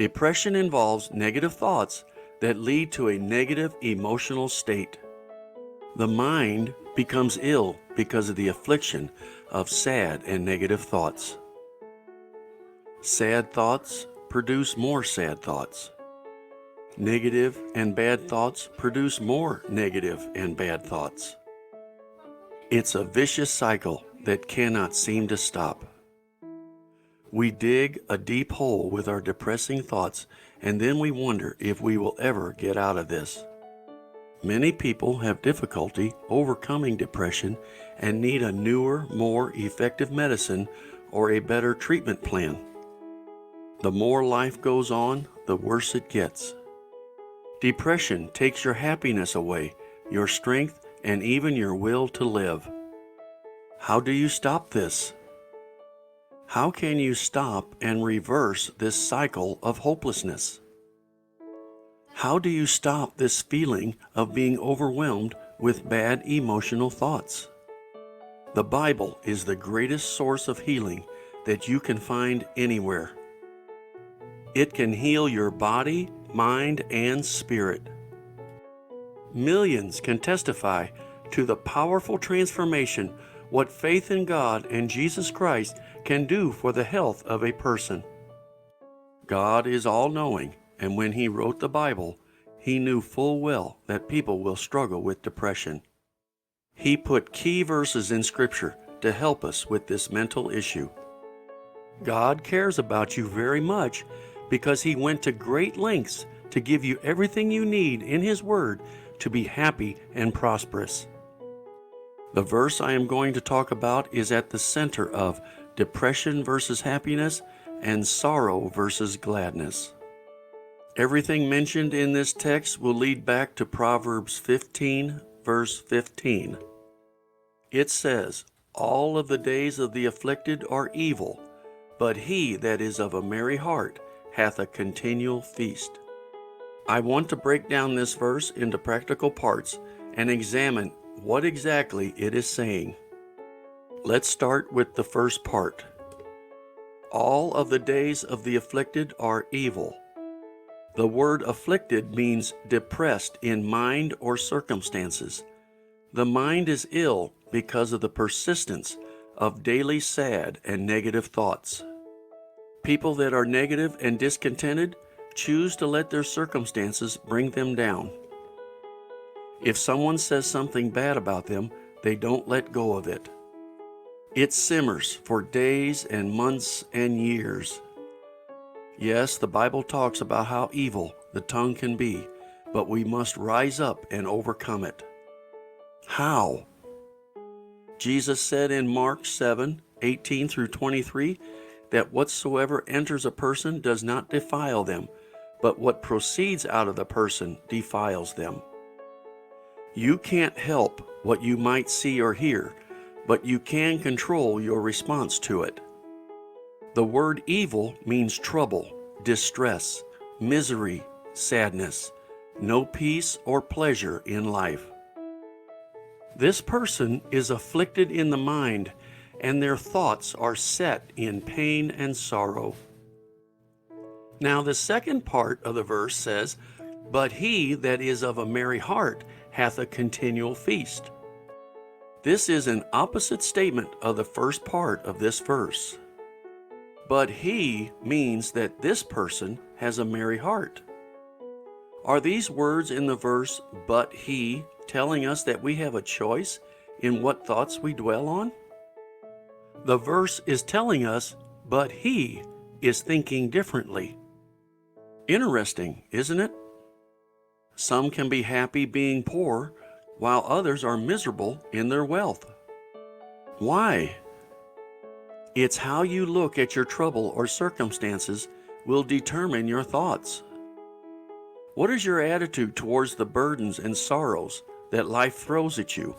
Depression involves negative thoughts that lead to a negative emotional state. The mind becomes ill because of the affliction of sad and negative thoughts. Sad thoughts produce more sad thoughts. Negative and bad thoughts produce more negative and bad thoughts. It's a vicious cycle that cannot seem to stop. We dig a deep hole with our depressing thoughts, and then we wonder if we will ever get out of this. Many people have difficulty overcoming depression and need a newer, more effective medicine or a better treatment plan. The more life goes on, the worse it gets. Depression takes your happiness away, your strength, and even your will to live. How do you stop this? How can you stop and reverse this cycle of hopelessness? How do you stop this feeling of being overwhelmed with bad emotional thoughts? The Bible is the greatest source of healing that you can find anywhere. It can heal your body, mind, and spirit. Millions can testify to the powerful transformation what faith in God and Jesus Christ can do for the health of a person. God is all-knowing, and when He wrote the Bible, He knew full well that people will struggle with depression. He put key verses in Scripture to help us with this mental issue. God cares about you very much because He went to great lengths to give you everything you need in His Word to be happy and prosperous. The verse I am going to talk about is at the center of depression versus happiness and sorrow versus gladness. Everything mentioned in this text will lead back to Proverbs 15, verse 15. It says, "All of the days of the afflicted are evil, but he that is of a merry heart hath a continual feast." I want to break down this verse into practical parts and examine what exactly it is saying. Let's start with the first part. All of the days of the afflicted are evil. The word afflicted means depressed in mind or circumstances. The mind is ill because of the persistence of daily sad and negative thoughts. People that are negative and discontented choose to let their circumstances bring them down. If someone says something bad about them, they don't let go of it. It simmers for days and months and years. Yes, the Bible talks about how evil the tongue can be, but we must rise up and overcome it. How? Jesus said in Mark 7:18 through 23, that whatsoever enters a person does not defile them, but what proceeds out of the person defiles them. You can't help what you might see or hear, but you can control your response to it. The word evil means trouble, distress, misery, sadness, no peace or pleasure in life. This person is afflicted in the mind, and their thoughts are set in pain and sorrow. Now the second part of the verse says, "But he that is of a merry heart hath a continual feast." This is an opposite statement of the first part of this verse. But he means that this person has a merry heart. Are these words in the verse, "but he," telling us that we have a choice in what thoughts we dwell on? The verse is telling us, but he is thinking differently. Interesting, isn't it? Some can be happy being poor, while others are miserable in their wealth. Why? It's how you look at your trouble or circumstances will determine your thoughts. What is your attitude towards the burdens and sorrows that life throws at you?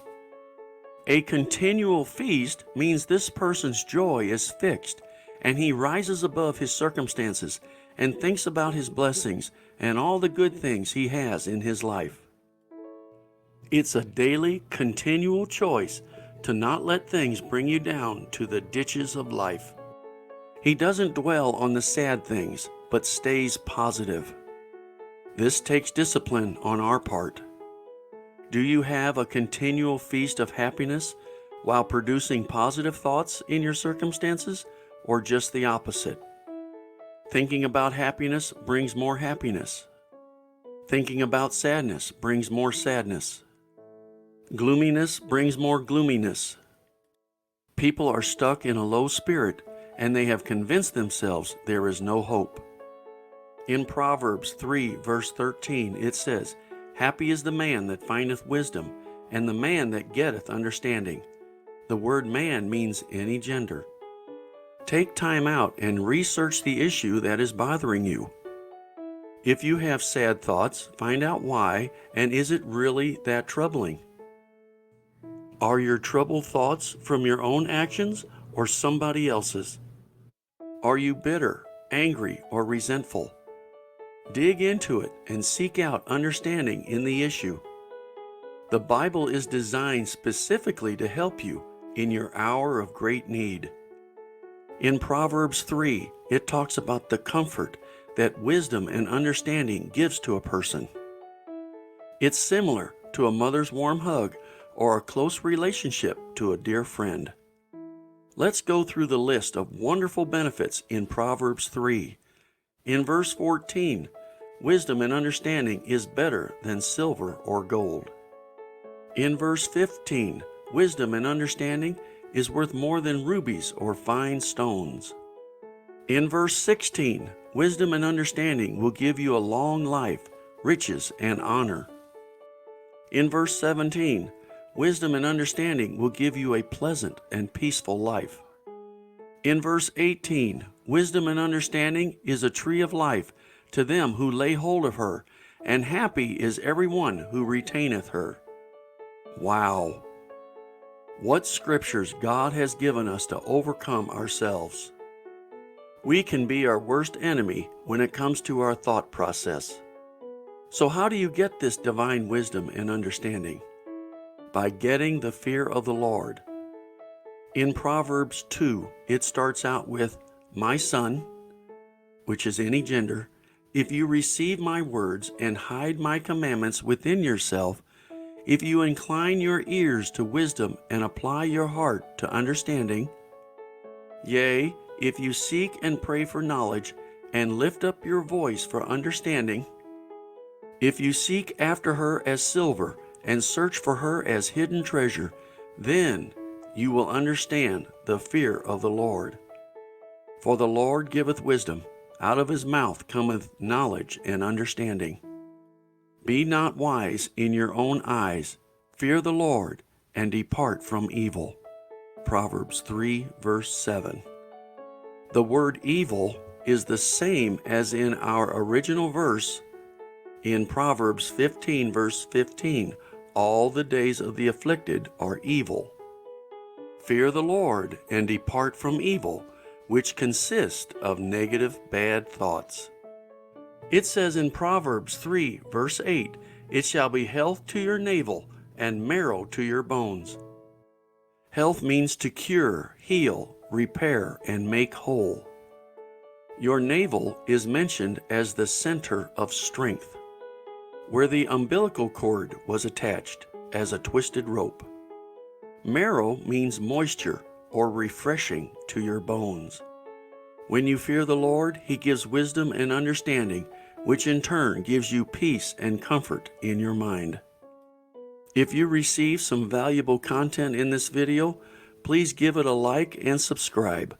A continual feast means this person's joy is fixed, and he rises above his circumstances and thinks about his blessings and all the good things he has in his life. It's a daily, continual choice to not let things bring you down to the ditches of life. He doesn't dwell on the sad things, but stays positive. This takes discipline on our part. Do you have a continual feast of happiness while producing positive thoughts in your circumstances, or just the opposite? Thinking about happiness brings more happiness. Thinking about sadness brings more sadness. Gloominess brings more gloominess. People are stuck in a low spirit, and they have convinced themselves there is no hope. In Proverbs 3, verse 13, it says, "Happy is the man that findeth wisdom, and the man that getteth understanding." The word man means any gender. Take time out and research the issue that is bothering you. If you have sad thoughts, find out why, and is it really that troubling? Are your troubled thoughts from your own actions or somebody else's? Are you bitter, angry, or resentful? Dig into it and seek out understanding in the issue. The Bible is designed specifically to help you in your hour of great need. In Proverbs 3, it talks about the comfort that wisdom and understanding gives to a person. It's similar to a mother's warm hug or a close relationship to a dear friend. Let's go through the list of wonderful benefits in Proverbs 3. In verse 14, wisdom and understanding is better than silver or gold. In verse 15, wisdom and understanding is worth more than rubies or fine stones. In verse 16, wisdom and understanding will give you a long life, riches, and honor. In verse 17, wisdom and understanding will give you a pleasant and peaceful life. In verse 18, wisdom and understanding is a tree of life to them who lay hold of her, and happy is every one who retaineth her. Wow! What scriptures God has given us to overcome ourselves. We can be our worst enemy when it comes to our thought process. So how do you get this divine wisdom and understanding? By getting the fear of the Lord. In Proverbs 2, it starts out with, "My son," which is any gender, "if you receive my words and hide my commandments within yourself, if you incline your ears to wisdom and apply your heart to understanding, yea, if you seek and pray for knowledge and lift up your voice for understanding, if you seek after her as silver and search for her as hidden treasure, then you will understand the fear of the Lord. For the Lord giveth wisdom, out of his mouth cometh knowledge and understanding. Be not wise in your own eyes, fear the Lord, and depart from evil." Proverbs 3, verse 7. The word evil is the same as in our original verse in Proverbs 15, verse 15. All the days of the afflicted are evil. Fear the Lord and depart from evil, which consist of negative, bad thoughts. It says in Proverbs 3, verse 8, "It shall be health to your navel and marrow to your bones." Health means to cure, heal, repair, and make whole. Your navel is mentioned as the center of strength, where the umbilical cord was attached as a twisted rope. Marrow means moisture or refreshing to your bones. When you fear the Lord, he gives wisdom and understanding, which in turn gives you peace and comfort in your mind. If you receive some valuable content in this video, please give it a like and subscribe.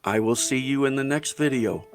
I will see you in the next video.